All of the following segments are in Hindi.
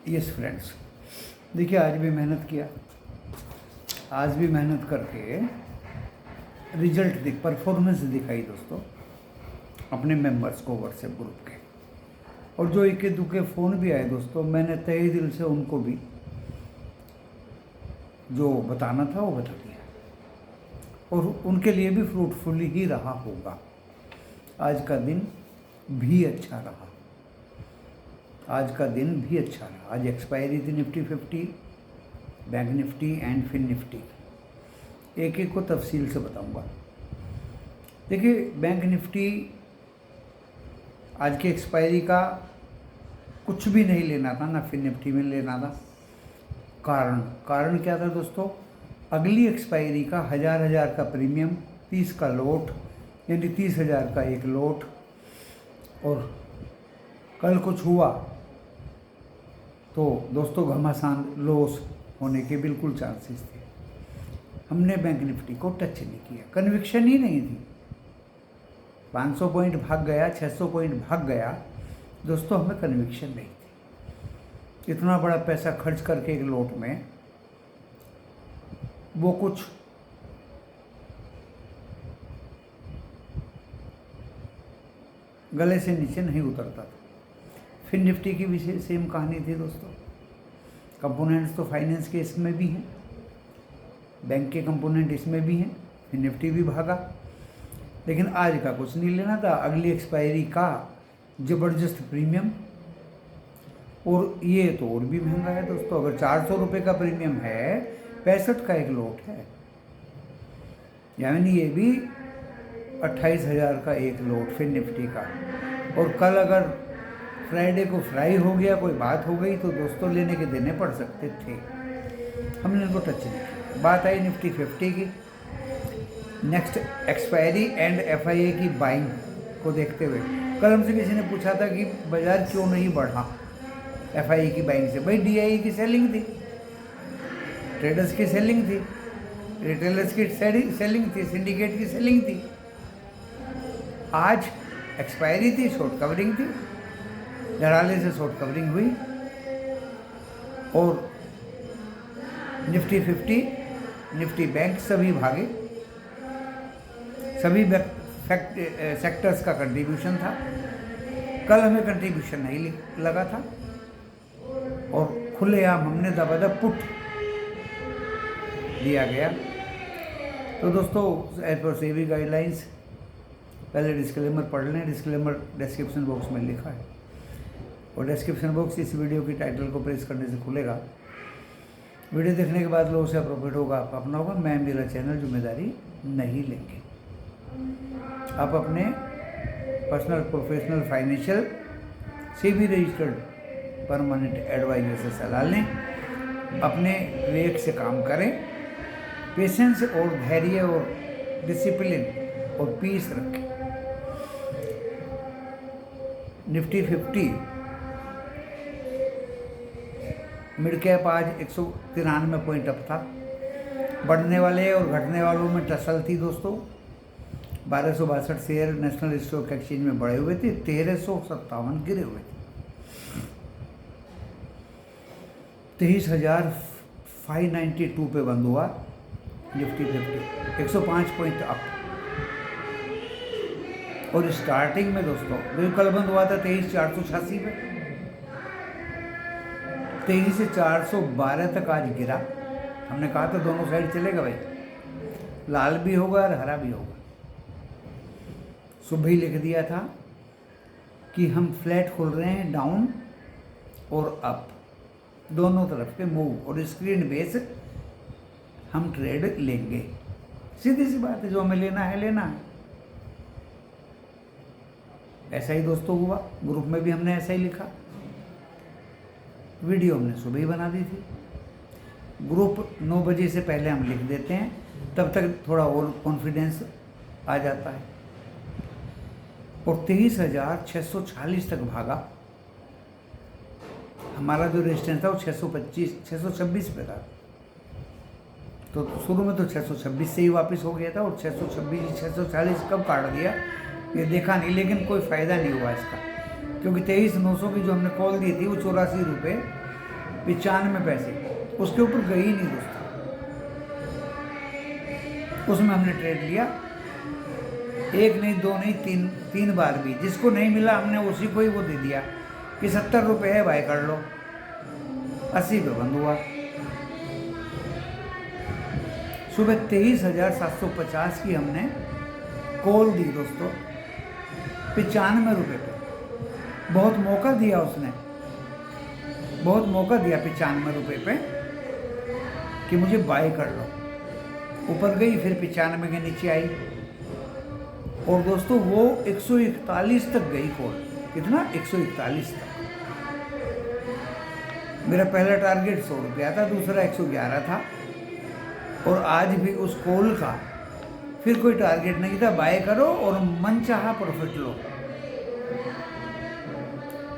यस फ्रेंड्स, देखिए आज भी मेहनत किया, आज भी मेहनत करके रिजल्ट परफॉर्मेंस दिखाई दोस्तों अपने मेंबर्स को व्हाट्सएप ग्रुप के। और जो इक्के दुक्के फ़ोन भी आए दोस्तों, मैंने तहे दिल से उनको भी जो बताना था वो बता दिया और उनके लिए भी फ्रूटफुल ही रहा होगा। आज का दिन भी अच्छा रहा, आज का दिन भी अच्छा रहा। आज एक्सपायरी थी Nifty 50, bank Nifty and Fin Nifty. एक एक को तफसील से बताऊंगा। देखिए बैंक निफ्टी आज की एक्सपायरी का कुछ भी नहीं लेना था, ना फिन निफ्टी में लेना था। कारण क्या था दोस्तों? अगली एक्सपायरी का हज़ार का प्रीमियम, 30 का लोट, यानी 30,000 का एक लोट। और कल कुछ हुआ तो दोस्तों घमासान लॉस होने के बिल्कुल चांसेस थे। हमने बैंक निफ्टी को टच नहीं किया, कन्विक्शन ही नहीं थी। 500 पॉइंट भाग गया, 600 पॉइंट भाग गया दोस्तों, हमें कन्विक्शन नहीं थी। इतना बड़ा पैसा खर्च करके एक लोट में वो कुछ गले से नीचे नहीं उतरता था। फिर निफ्टी की भी सेम कहानी थी दोस्तों। कंपोनेंट्स तो फाइनेंस के इसमें भी हैं, बैंक के कंपोनेंट इसमें भी हैं, फिर निफ्टी भी भागा। लेकिन आज का कुछ नहीं लेना था, अगली एक्सपायरी का ज़बरदस्त प्रीमियम। और ये तो और भी महंगा है दोस्तों। अगर 400 रुपये का प्रीमियम है, 65 का एक लोट है, यानी ये भी 28,000 का एक लोट फिर निफ्टी का। और कल अगर फ्राइडे को फ्राई हो गया, कोई बात हो गई, तो दोस्तों लेने के देने पड़ सकते थे। हमने इनको टच नहीं किया। बात आई निफ्टी 50 की। नेक्स्ट एक्सपायरी एंड एफआईए की बाइंग को देखते हुए कल हमसे किसी ने पूछा था कि बाजार क्यों नहीं बढ़ा एफआईए की बाइंग से। भाई डीआईए की सेलिंग थी, ट्रेडर्स की सेलिंग थी, रिटेलर्स की सेलिंग थी, सिंडिकेट की सेलिंग थी। आज एक्सपायरी थी, शॉर्ट कवरिंग थी, धड़ाले से शॉर्ट कवरिंग हुई। और निफ्टी 50, निफ्टी बैंक सभी भागे। सभी सेक्टर्स का कंट्रीब्यूशन था। कल हमें कंट्रीब्यूशन नहीं लगा था और खुलेआम हमने दबादब पुट दिया गया। तो दोस्तों एज पर सेबी गाइडलाइंस, पहले डिस्क्लेमर पढ़ लें। डिस्क्लेमर डिस्क्रिप्शन बॉक्स में लिखा है और डिस्क्रिप्शन बॉक्स इस वीडियो की टाइटल को प्रेस करने से खुलेगा। वीडियो देखने के बाद लोगों से प्रॉफिट होगा, आपका अपना होगा। मैं मेरा चैनल जिम्मेदारी नहीं लेंगे। आप अपने personal, professional, financial SEBI registered permanent adviser से सलाह लें। अपने विवेक से काम करें। पेशेंस और धैर्य और डिसिप्लिन और पीस रखें। निफ्टी 50 मिड कैप आज 193 पॉइंट अप था। बढ़ने वाले और घटने वालों में टसल थी दोस्तों। 1262 शेयर नेशनल स्टॉक एक्सचेंज में बढ़े हुए थे, 1357 गिरे हुए थे। 23,592 पे बंद हुआ निफ्टी 50, 105 पॉइंट अप। और स्टार्टिंग में दोस्तों जो कल बंद हुआ था 23,486 पे, 23 से 412 तक आज गिरा। हमने कहा था दोनों साइड चलेगा भाई, लाल भी होगा और हरा भी होगा। सुबह ही लिख दिया था कि हम फ्लैट खोल रहे हैं, डाउन और अप दोनों तरफ के मूव, और स्क्रीन बेस हम ट्रेड लेंगे। सीधी सी बात है, जो हमें लेना है लेना है। ऐसा ही दोस्तों हुआ। ग्रुप में भी हमने ऐसा ही लिखा, वीडियो हमने सुबह ही बना दी थी। ग्रुप 9 बजे से पहले हम लिख देते हैं, तब तक थोड़ा और कॉन्फिडेंस आ जाता है। और 23,640 तक भागा। हमारा जो रेजिस्टेंस था वो 626 पे था। तो शुरू में तो 626 से ही वापस हो गया था और 626 640 कब काट दिया ये देखा नहीं। लेकिन कोई फ़ायदा नहीं हुआ इसका, क्योंकि 23,900 की जो हमने कॉल दी थी वो 84 रुपये 95 पैसे, उसके ऊपर गई ही नहीं दोस्तों। उसमें हमने ट्रेड लिया, एक नहीं, दो नहीं, तीन बार भी। जिसको नहीं मिला हमने उसी को ही वो दे दिया कि 70 रुपये है भाई, कर लो। 80 पे बंद हुआ। सुबह 23,750 की हमने कॉल दी दोस्तों, 95 रुपये पे। बहुत मौका दिया उसने, बहुत मौका दिया 95 रुपये पे कि मुझे बाय कर लो। ऊपर गई, फिर 95 के नीचे आई, और दोस्तों वो 141 तक गई कॉल। कितना? 141 तक। मेरा पहला टारगेट 100 रुपया था, दूसरा 111 था, और आज भी उस कॉल का फिर कोई टारगेट नहीं था। बाय करो और मनचाहा प्रॉफिट लो।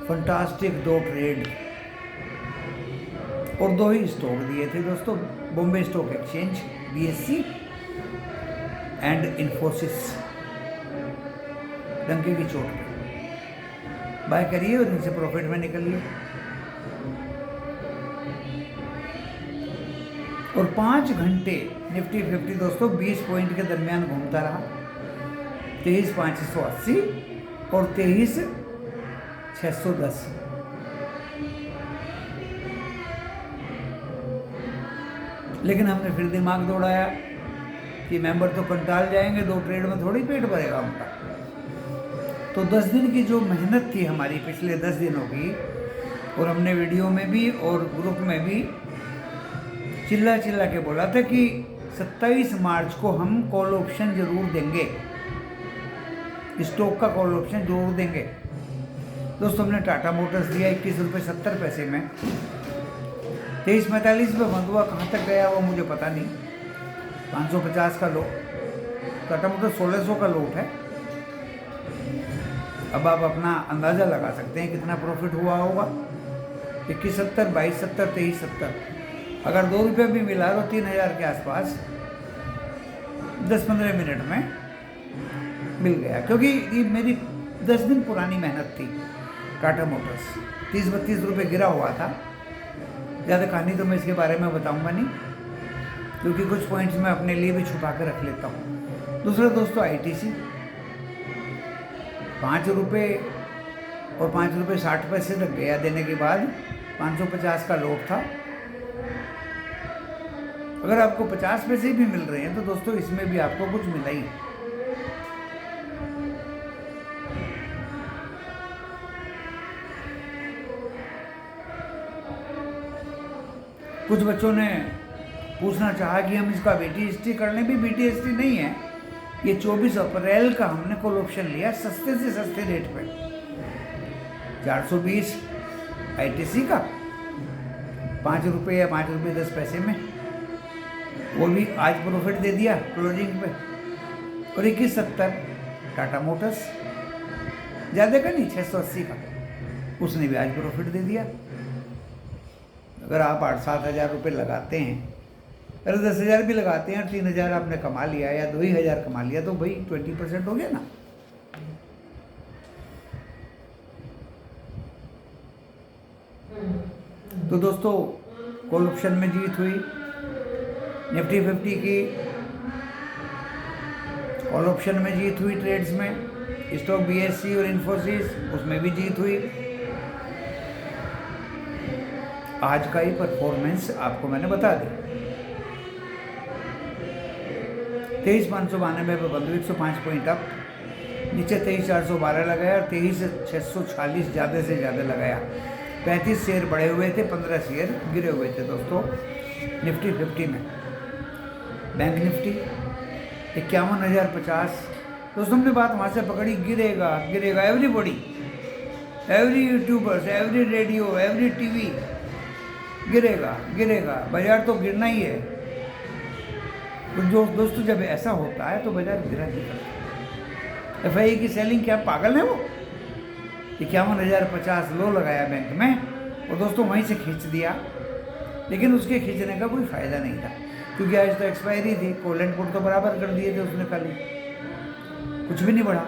फंटास्टिक 2 ट्रेड और 2 ही स्टॉक दिए थे दोस्तों, Bombay stock exchange BSE and Infosys. डंके की चोट पे बाय करिए और इनसे प्रॉफिट में निकलिए। और 5 घंटे निफ्टी 50 दोस्तों 20 पॉइंट के दरमियान घूमता रहा। 23,580 और 23,610। लेकिन हमने फिर दिमाग दौड़ाया कि मेंबर तो कंटाल जाएंगे, 2 ट्रेड में थोड़ी पेट भरेगा उनका। तो 10 दिन की जो मेहनत थी हमारी पिछले 10 दिनों की, और हमने वीडियो में भी और ग्रुप में भी चिल्ला चिल्ला के बोला था कि 27 मार्च को हम कॉल ऑप्शन जरूर देंगे, स्टॉक का कॉल ऑप्शन जरूर देंगे। दोस्तों हमने टाटा मोटर्स दिया 21 रुपये 70 पैसे में, 23,45 पे बंद हुआ। कहाँ तक गया वो मुझे पता नहीं। 550 का लो, टाटा मोटर्स 1600 का लोट है। अब आप अपना अंदाज़ा लगा सकते हैं कितना प्रॉफिट हुआ होगा। 21,70, 22,70, 23,70। अगर 2 रुपये भी मिला तो 3,000 के आसपास 10-15 मिनट में मिल गया, क्योंकि ये मेरी 10 दिन पुरानी मेहनत थी। टाटा मोटर्स 30-32 रुपये गिरा हुआ था। ज़्यादा कहानी तो मैं इसके बारे में बताऊंगा नहीं, क्योंकि कुछ पॉइंट्स मैं अपने लिए भी छुपा कर रख लेता हूँ। दूसरा दोस्तों ITC 5 रुपये और 5 रुपये 60 पैसे तक गया, देने के बाद 550 का लोट था। अगर आपको 50 पैसे भी मिल रहे हैं तो दोस्तों इसमें भी आपको कुछ मिला ही। कुछ बच्चों ने पूछना चाहा कि हम इसका BTST कर लें। भी BTST नहीं है, ये 24 अप्रैल का हमने कॉल ऑप्शन लिया सस्ते से सस्ते रेट पे, 420 ITC का 5 रुपये या 5 रुपये 10 पैसे में। वो भी आज प्रॉफिट दे दिया क्लोजिंग पे। और 21,70 टाटा मोटर्स, ज़्यादा का नहीं, 680 का, उसने भी आज प्रॉफिट दे दिया। अगर आप 8-7 हज़ार रुपये लगाते हैं, अरे 10,000 भी लगाते हैं और 3,000 आपने कमा लिया या 2,000 कमा लिया, तो भाई 20% हो गया ना। तो दोस्तों कॉल ऑप्शन में जीत हुई। निफ्टी 50 की कॉल ऑप्शन में जीत हुई। ट्रेड्स में स्टॉक BSE और इन्फोसिस, उसमें भी जीत हुई। आज का ही परफॉर्मेंस आपको मैंने बता दी। 23,592 पे बंद हुई, 105 पॉइंट अप। नीचे 23,412 लगाया और 23,646 ज़्यादा से ज़्यादा लगाया। 35 शेयर बढ़े हुए थे, 15 शेयर गिरे हुए थे दोस्तों निफ्टी 50 में। Bank Nifty 51,050। दोस्तों हमने बात वहाँ से पकड़ी, गिरेगा गिरेगा। Everybody, every YouTubers, every radio, every TV, गिरेगा गिरेगा, बाजार तो गिरना ही है। तो जो दोस्तों जब ऐसा होता है तो बाजार गिरा ही करता है। FII की सेलिंग, क्या पागल है वो? 51,050 लो लगाया बैंक में और दोस्तों वहीं से खींच दिया। लेकिन उसके खींचने का कोई फ़ायदा नहीं था, क्योंकि आज तो एक्सपायरी थी। कॉल एंड पुट तो बराबर कर दिए थे उसने, खाली कुछ भी नहीं बढ़ा।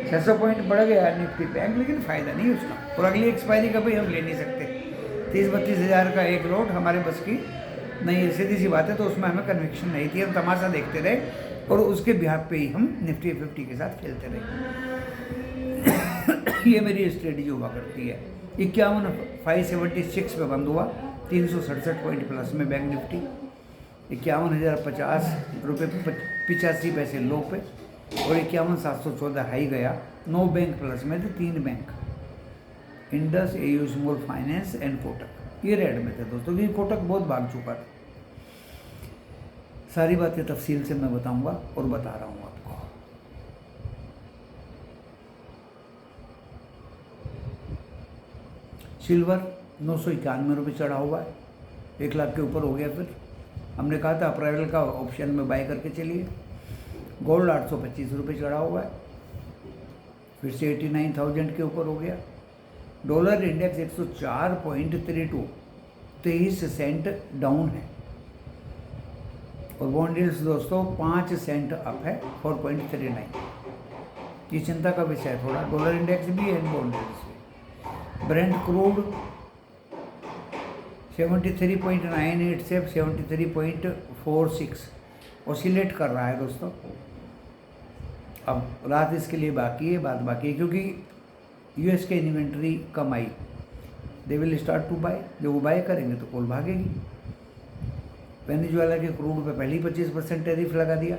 600 पॉइंट बढ़ गया निफ्टी बैंक, लेकिन फ़ायदा नहीं उसका। और अगली एक्सपायरी का भी हम ले नहीं सकते। 30-32 हज़ार का एक लॉट हमारे बस की नहीं है, सीधी सी बात है। तो उसमें हमें कन्विक्शन नहीं थी, हम तमाशा देखते रहे और उसके बिहाफ पे ही हम निफ्टी 50 के साथ खेलते रहे। ये मेरी स्ट्रेटजी हुआ करती है। 51,576 पे बंद हुआ, 367 पॉइंट प्लस में बैंक निफ्टी। 51,050 रुपये 85 पैसे लो पे और 51,714 हाई गया। 9 बैंक प्लस में थे, 3 bank, Indus, AU small finance and Kotak, ये रेड में थे दोस्तों, क्योंकि कोटक बहुत भाग चुका था। सारी बातें तफसील से मैं बताऊंगा और बता रहा हूँ आपको। सिल्वर 991 रुपये चढ़ा हुआ है, 1 लाख के ऊपर हो गया। फिर हमने कहा था अप्रैल का ऑप्शन में बाय करके चलिए। गोल्ड 825 रुपये चढ़ा हुआ है, फिर से 89,000 के ऊपर हो गया। डॉलर इंडेक्स 104.32, 23 सेंट डाउन है। और बॉन्ड यील्ड्स दोस्तों 5 सेंट अप है, 4.39। ये चिंता का विषय है थोड़ा, डॉलर इंडेक्स भी है, बॉन्ड यील्ड्स भी। ब्रेंट क्रूड 73.98 से 73.46 ऑसिलेट कर रहा है दोस्तों। अब रात इसके लिए बाकी है, बात बाकी है, क्योंकि यूएस के इन्वेंट्री कम आई, they will start to buy. जब वो बाय करेंगे तो कॉल भागेगी। वेनेजुएला के क्रूड पे पहले ही 25% टैरिफ लगा दिया,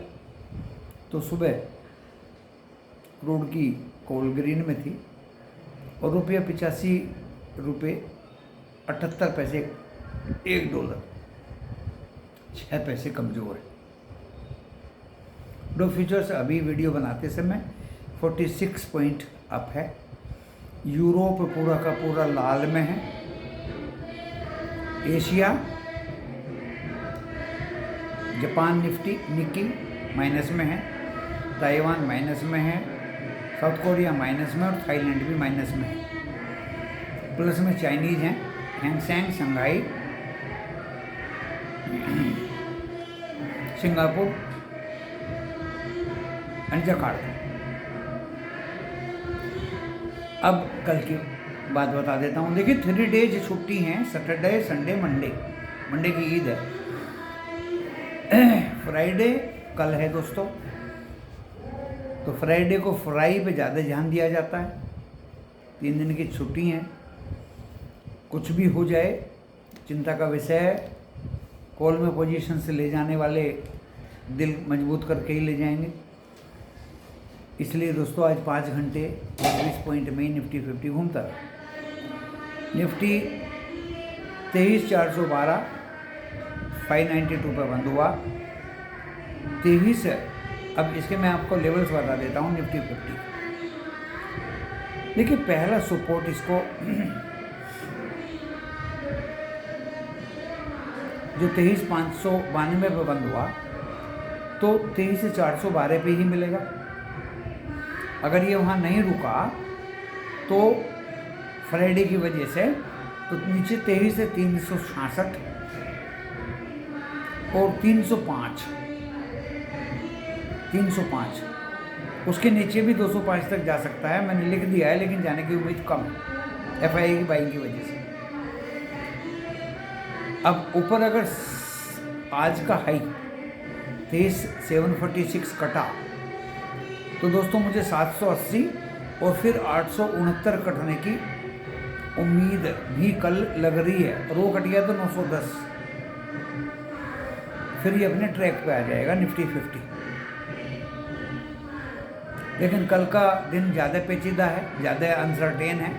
तो सुबह क्रूड की कॉल ग्रीन में थी और रुपया 85 रुपये 78 पैसे $1, 6 पैसे कमज़ोर है। डो फ्यूचर्स अभी वीडियो बनाते समय 46 पॉइंट अप है। यूरोप पूरा का पूरा लाल में है। Asia, Japan Nifty Nikki minus में है, ताइवान माइनस में है, साउथ कोरिया माइनस में और थाईलैंड भी माइनस में है। प्लस में चाइनीज हैं, Hang Seng, Shanghai, Singapore and Jakarta. अब कल की बात बता देता हूँ। देखिए 3 डेज छुट्टी हैं, सैटरडे, संडे, मंडे की ईद है। फ्राइडे कल है दोस्तों, तो फ्राइडे को फ्राई पे ज़्यादा ध्यान दिया जाता है। 3 दिन की छुट्टी हैं, कुछ भी हो जाए चिंता का विषय है। कॉल में पोजीशन से ले जाने वाले दिल मजबूत करके ही ले जाएंगे। इसलिए दोस्तों आज 5 घंटे 20 पॉइंट में ही निफ्टी 50 घूमता है। निफ्टी 23,412 592 पर बंद हुआ। 23 है। अब इसके मैं आपको लेवल्स बता देता हूँ निफ्टी 50। देखिए पहला सपोर्ट इसको जो 23,592 पे बंद हुआ तो 23,412 पे ही मिलेगा। अगर ये वहाँ नहीं रुका तो फ्राइडे की वजह से तो नीचे 23 से 366 और 305 उसके नीचे भी 205 तक जा सकता है। मैंने लिख दिया है, लेकिन जाने की उम्मीद कम है FII की बाइंग की वजह से। अब ऊपर अगर आज का हाई 23,746 कटा तो दोस्तों मुझे 780 और फिर 869 कटने की उम्मीद भी कल लग रही है। और वो कट गया तो 910, फिर ये अपने ट्रैक पे आ जाएगा निफ्टी 50। लेकिन कल का दिन ज़्यादा पेचीदा है, ज़्यादा अनसर्टेन है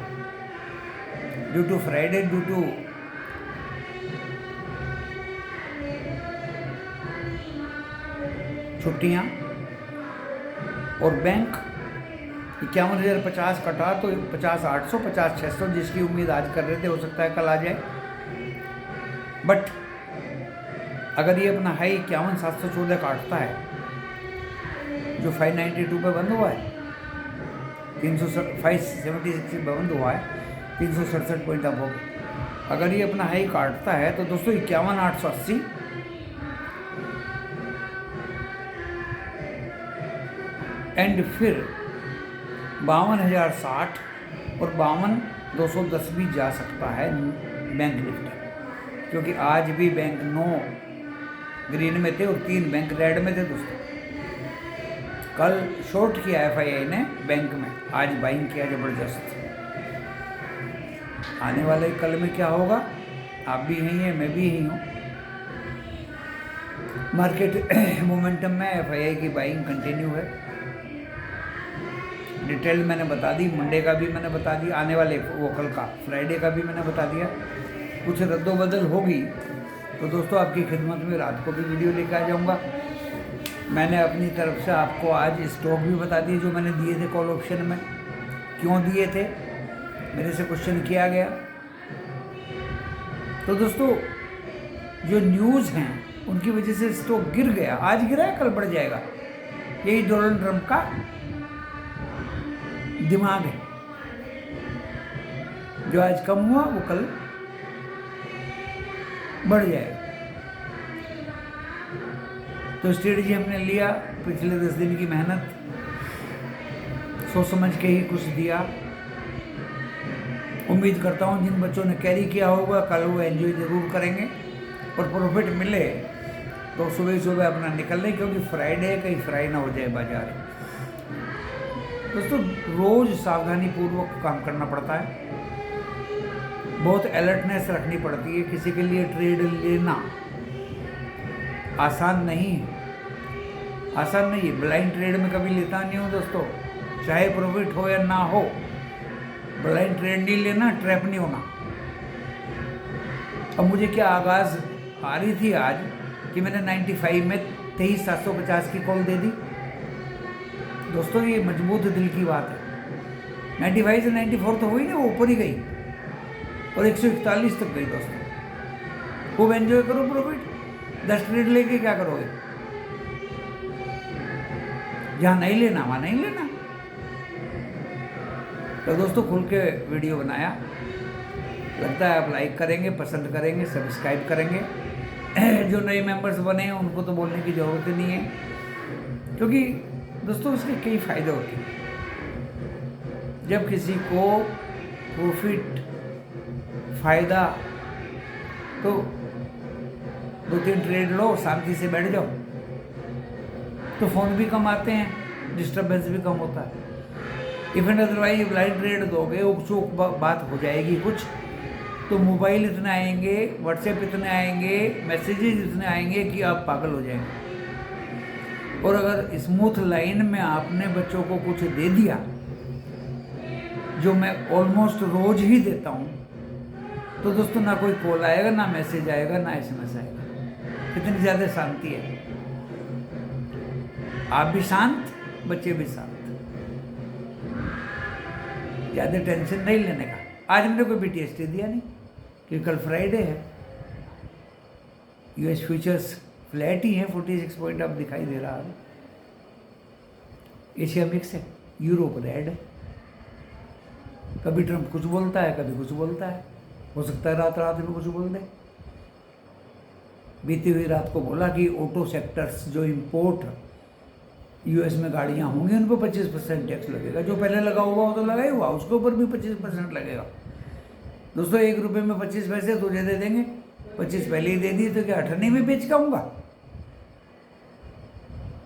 due to Friday, due to छुट्टियाँ। और बैंक 51,050 कटा तो 50,800 50,600 जिसकी उम्मीद आज कर रहे थे, हो सकता है कल आ जाए। बट अगर ये अपना हाई 51,714 काटता है जो 592 पे बंद हुआ है, 576 पे बंद हुआ है, 367 पॉइंट अप हो गया। अगर ये अपना हाई काटता है तो दोस्तों 51,880 एंड फिर 52,060 और 52,210 भी जा सकता है बैंक निफ्टी, क्योंकि आज भी बैंक 9 ग्रीन में थे और 3 बैंक रेड में थे दोस्तों। कल शॉर्ट किया एफआईआई ने बैंक में, आज बाइंग किया ज़बरदस्त। आने वाले कल में क्या होगा, आप भी यही हैं, मैं भी यही हूँ। मार्केट मोमेंटम में एफआईआई की बाइंग कंटिन्यू है। डिटेल मैंने बता दी, मंडे का भी मैंने बता दिया, आने वाले वो कल का फ्राइडे का भी मैंने बता दिया। कुछ रद्दोबदल होगी तो दोस्तों आपकी खिदमत में रात को भी वीडियो लेकर आ जाऊँगा। मैंने अपनी तरफ से आपको आज स्टॉक भी बता दिए जो मैंने दिए थे कॉल ऑप्शन में, क्यों दिए थे, मेरे से क्वेश्चन किया गया। तो दोस्तों जो न्यूज़ हैं उनकी वजह से स्टॉक गिर गया, आज गिरा है कल बढ़ जाएगा, यही डोनाल्ड ट्रंप का दिमाग है। जो आज कम हुआ वो कल बढ़ जाएगा। तो स्ट्रेटजी हमने लिया, पिछले 10 दिन की मेहनत, सोच समझ के ही कुछ दिया। उम्मीद करता हूँ जिन बच्चों ने कैरी किया होगा कल वो एंजॉय ज़रूर करेंगे और प्रॉफिट मिले तो सुबह सुबह अपना निकल लें, क्योंकि फ्राइडे है, कहीं फ्राई ना हो जाए बाजार। दोस्तों रोज़ सावधानी पूर्वक काम करना पड़ता है, बहुत अलर्टनेस रखनी पड़ती है। किसी के लिए ट्रेड लेना आसान नहीं है, आसान नहीं है। ब्लाइंड ट्रेड में कभी लेता नहीं हूँ दोस्तों, चाहे प्रॉफिट हो या ना हो, ब्लाइंड ट्रेड नहीं लेना, ट्रैप नहीं होना। अब मुझे क्या आगाज़ आ रही थी आज कि मैंने 95 में 23,750 की कॉल दे दी दोस्तों, ये मजबूत दिल की बात है। 95 से 94 तो हुई ना, वो ऊपर ही गई और 141 तक गई दोस्तों। खूब एंजॉय करो प्रॉफिट। 10 ट्रेड लेके क्या करोगे, जहाँ नहीं लेना वहाँ नहीं लेना। तो दोस्तों खुल के वीडियो बनाया, लगता है आप लाइक करेंगे, पसंद करेंगे, सब्सक्राइब करेंगे। जो नए मेंबर्स बने हैं उनको तो बोलने की ज़रूरत नहीं है, क्योंकि दोस्तों इसके कई फ़ायदे होते हैं। जब किसी को प्रॉफिट फ़ायदा, तो 2-3 ट्रेड लो, शांति से बैठ जाओ, तो फ़ोन भी कम आते हैं, डिस्टर्बेंस भी कम होता है। इवन अदरवाइज ब्लाइंड ट्रेड दोगे, उकचूक बात हो जाएगी कुछ, तो मोबाइल इतने आएंगे, व्हाट्सएप इतने आएंगे, मैसेजेस इतने आएंगे कि आप पागल हो जाएंगे। और अगर स्मूथ लाइन में आपने बच्चों को कुछ दे दिया, जो मैं ऑलमोस्ट रोज ही देता हूँ, तो दोस्तों ना कोई कॉल आएगा, ना मैसेज आएगा, ना SMS आएगा। कितनी ज़्यादा शांति है, आप भी शांत, बच्चे भी शांत, ज़्यादा टेंशन नहीं लेने का। आज मैंने कोई BTST दिया नहीं, क्योंकि कल फ्राइडे है। US फ्यूचर्स फ्लैट ही है, 46 पॉइंट अब दिखाई दे रहा है। एशिया मिक्स है, यूरोप रेड है। कभी ट्रंप कुछ बोलता है, कभी कुछ बोलता है, हो सकता है रात रात में कुछ बोल दे। बीती हुई रात को बोला कि ऑटो सेक्टर्स जो इंपोर्ट US में गाड़ियाँ होंगी उन पर 25% टैक्स लगेगा। जो पहले लगा हुआ वो तो लगा ही हुआ, उसके ऊपर भी 25% लगेगा। दोस्तों 1 रुपये में 25 पैसे तुझे दे देंगे, 25 पहले ही दे दिए तो क्या 98 में बेच जाऊँगा?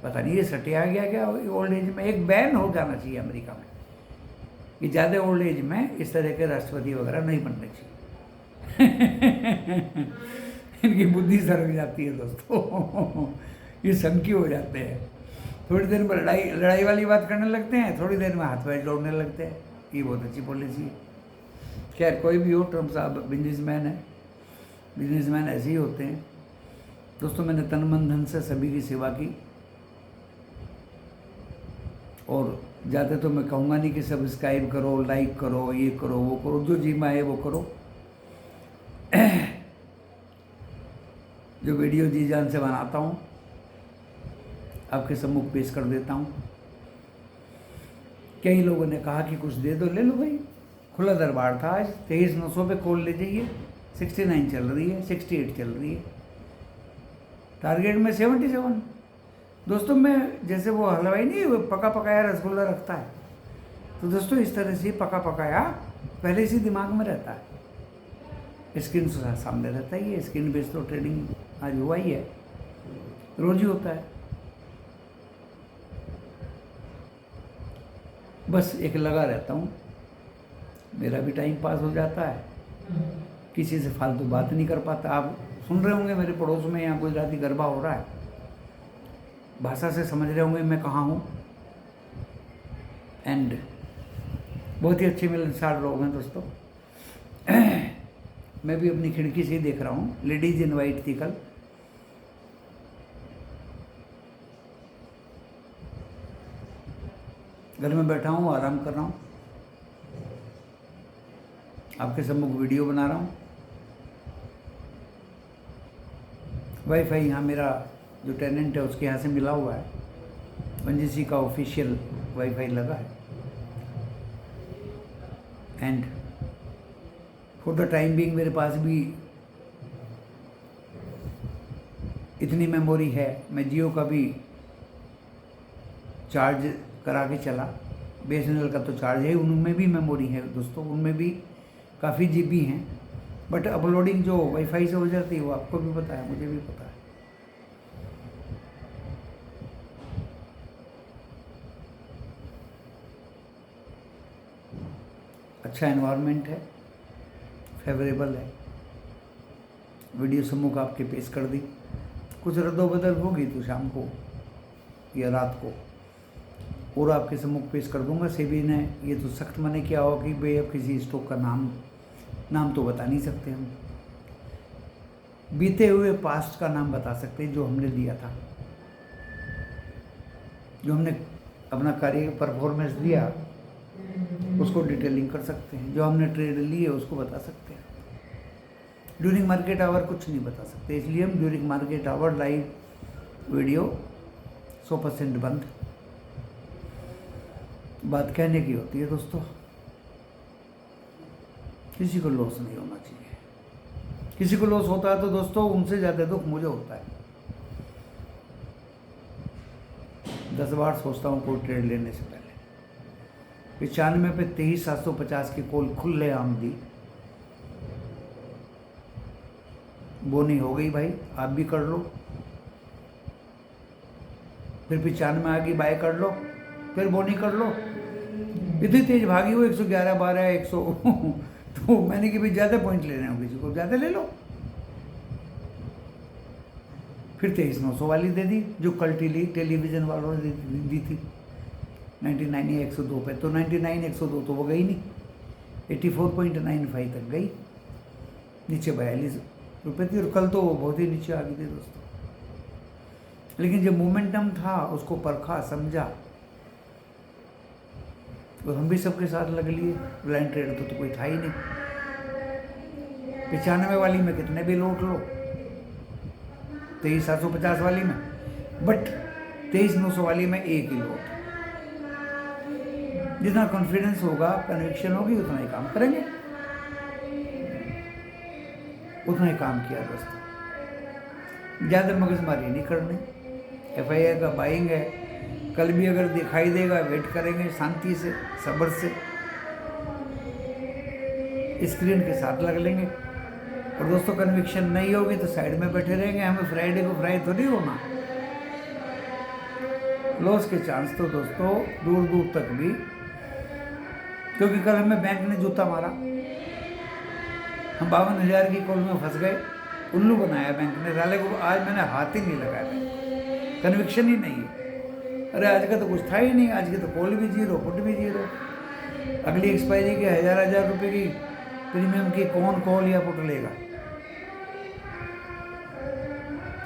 पता नहीं ये सटिया गया क्या ओल्ड एज में। एक बैन हो जाना चाहिए अमेरिका में कि ज़्यादा ओल्ड एज में इस तरह के राष्ट्रपति वगैरह नहीं बनने चाहिए। इनकी बुद्धि सरक जाती है दोस्तों, ये संकी हो जाते हैं। थोड़ी देर में लड़ाई वाली बात करने लगते हैं, थोड़ी देर में हाथ पैर जोड़ने लगते हैं। ये बहुत अच्छी पॉलिसी है। खैर कोई भी हो, ट्रंप साहब बिजनेसमैन है, बिजनेसमैन ऐसे ही होते हैं दोस्तों। मैंने तन मन धन से सभी की सेवा की, और ज़्यादा तो मैं कहूँगा नहीं कि सब्सक्राइब करो, लाइक करो, ये करो, वो करो, जो जी माए वो करो। जो वीडियो जी जान से बनाता हूँ आपके सम्मुख पेश कर देता हूँ। कई लोगों ने कहा कि कुछ दे दो, ले लो भाई, खुला दरबार था आज। 23,900 पे कॉल ले जाइए, 69 चल रही है, 68 चल रही है, टारगेट में 77। दोस्तों मैं जैसे वो हलवाई नहीं, वो पका पकाया रसगुल्ला रखता है, तो दोस्तों इस तरह से पका पकाया पहले से दिमाग में रहता है। स्क्रीन से सामने रहता ही है। स्क्रीन बेस्ड तो ट्रेडिंग आज हुआ ही है, रोज ही होता है। बस एक लगा रहता हूँ, मेरा भी टाइम पास हो जाता है, किसी से फालतू बात नहीं कर पाता। आप सुन रहे होंगे मेरे पड़ोस में यहाँ गुजराती गरबा हो रहा है, भाषा से समझ रहे होंगे मैं कहाँ हूँ। एंड बहुत ही अच्छे मिलनसार लोग हैं दोस्तों। मैं भी अपनी खिड़की से ही देख रहा हूँ। लेडीज इनवाइट थी कल, घर में बैठा हूँ, आराम कर रहा हूँ, आपके सम्मुख वीडियो बना रहा हूँ। वाईफाई यहाँ मेरा जो टेनेंट है उसके यहाँ से मिला हुआ है, ONGC का ऑफिशियल वाईफाई लगा है। And for the time being मेरे पास भी इतनी मेमोरी है। मैं जियो का भी चार्ज करा के चला, BSNL का तो चार्ज है, उनमें भी मेमोरी है दोस्तों, उनमें भी काफ़ी GB हैं। बट अपलोडिंग जो वाईफाई से हो जाती है वो आपको भी पता है, मुझे भी पता है। अच्छा एनवायरनमेंट है, फेवरेबल है। वीडियो सम्मुख आपके पेश कर दी। कुछ रद्दोबदल होगी तो शाम को या रात को और आपके सम्मुख पेश कर दूंगा। सेबी ने ये तो सख्त मना किया हो कि भाई अब किसी स्टॉक का नाम तो बता नहीं सकते हम, बीते हुए पास्ट का नाम बता सकते हैं जो हमने दिया था, जो हमने अपना कार्य परफॉर्मेंस दिया उसको डिटेलिंग कर सकते हैं, जो हमने ट्रेड ली है उसको बता सकते हैं। ड्यूरिंग मार्केट आवर कुछ नहीं बता सकते, इसलिए हम during market hour live video 100% बंद। बात कहने की होती है दोस्तों, किसी को लॉस नहीं होना चाहिए। किसी को लॉस होता है तो दोस्तों उनसे ज़्यादा दुख मुझे होता है। 10 बार सोचता हूँ कोई ट्रेड लेने से पहले। 95 पे 23,750 की कॉल खुले आम दी, बोनी हो गई भाई, आप भी कर लो। फिर 95 आ गई, बाय कर लो, फिर बोनी कर लो। इतनी तेज भागी हो 111, 12, 100 तो मैंने कि भाई ज़्यादा पॉइंट लेने हो, किसी को ज़्यादा ले लो। फिर 23,900 वाली दे दी जो कल टेलीविज़न वालों ने दी थी 99 या 102 पे। तो 99 102 तो वो गई नहीं, 84.95 तक गई, नीचे 42 रुपये थी। और कल तो वो बहुत ही नीचे आ गई थी दोस्तों। लेकिन जो मोमेंटम था उसको परखा, समझा और हम भी सबके साथ लग लिए। ब्लाइंड ट्रेड तो कोई था ही नहीं। 95 वाली में कितने भी लौट लो, 23,750 वाली में, बट 23,900 वाली में एक ही लौट। जितना कॉन्फिडेंस होगा, कन्विक्शन होगी, उतना ही काम करेंगे। उतना ही काम किया दोस्तों, ज़्यादा मगजमारी नहीं करनी। FII का बाइंग है, कल भी अगर दिखाई देगा वेट करेंगे शांति से, सब्र से, स्क्रीन के साथ लग लेंगे। और दोस्तों कन्विक्शन नहीं होगी तो साइड में बैठे रहेंगे। हमें फ्राइडे को फ्राई तो नहीं होना। लॉस के चांस तो दोस्तों दूर दूर तक भी, क्योंकि कल हमें बैंक ने जूता मारा, हम 52,000 की कॉल में फंस गए, उल्लू बनाया बैंक ने साले को। आज मैंने हाथ ही नहीं लगाया, कन्विक्शन ही नहीं है। अरे आज का तो कुछ था ही नहीं, आज की तो कॉल भी जीरो, पुट भी जीरो। अगली एक्सपायरी के 1,000 रुपये की प्रीमियम की कौन कॉल या पुट लेगा।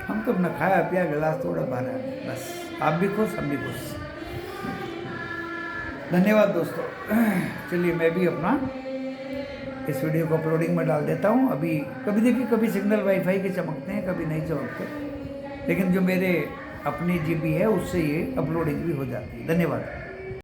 हम तो अपना खाया पिया, गिलास थोड़ा भरा है, बस। आप भी खुश, हम भी खुश। धन्यवाद दोस्तों। चलिए मैं भी अपना इस वीडियो को अपलोडिंग में डाल देता हूँ। अभी कभी देखिए, कभी सिग्नल वाईफाई के चमकते हैं, कभी नहीं चमकते, लेकिन जो मेरे अपनी GB है उससे ये अपलोडिंग भी हो जाती है। धन्यवाद।